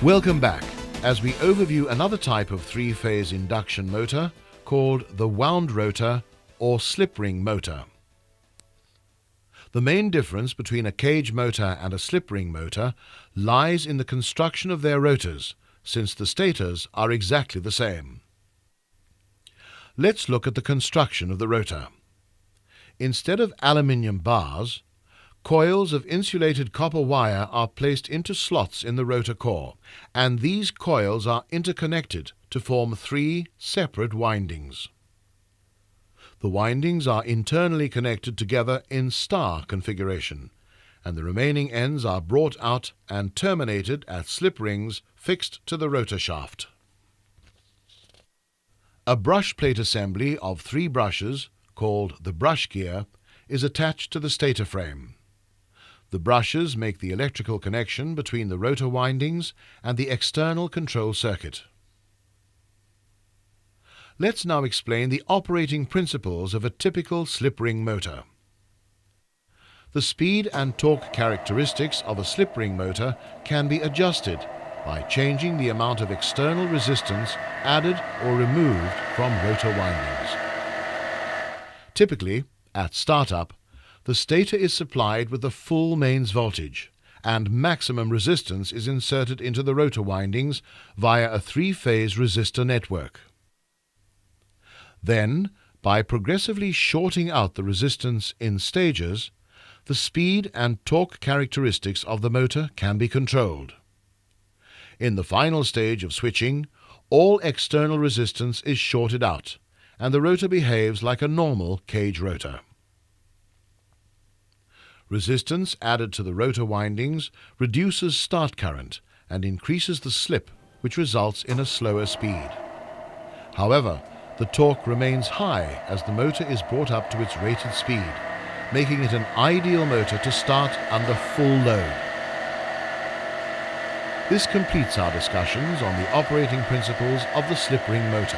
Welcome back as we overview another type of three-phase induction motor called the wound rotor or slip ring motor. The main difference between a cage motor and a slip ring motor lies in the construction of their rotors, since the stators are exactly the same. Let's look at the construction of the rotor. Instead of aluminium bars, coils of insulated copper wire are placed into slots in the rotor core, and these coils are interconnected to form three separate windings. The windings are internally connected together in star configuration, and the remaining ends are brought out and terminated at slip rings fixed to the rotor shaft. A brush plate assembly of 3 brushes, called the brush gear, is attached to the stator frame. The brushes make the electrical connection between the rotor windings and the external control circuit. Let's now explain the operating principles of a typical slip ring motor. The speed and torque characteristics of a slip ring motor can be adjusted by changing the amount of external resistance added or removed from rotor windings. Typically, at startup, the stator is supplied with the full mains voltage, and maximum resistance is inserted into the rotor windings via a 3-phase resistor network. Then, by progressively shorting out the resistance in stages, the speed and torque characteristics of the motor can be controlled. In the final stage of switching, all external resistance is shorted out, and the rotor behaves like a normal cage rotor. Resistance added to the rotor windings reduces start current and increases the slip, which results in a slower speed. However, the torque remains high as the motor is brought up to its rated speed, making it an ideal motor to start under full load. This completes our discussions on the operating principles of the slip ring motor.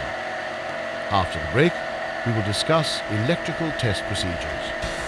After the break, we will discuss electrical test procedures.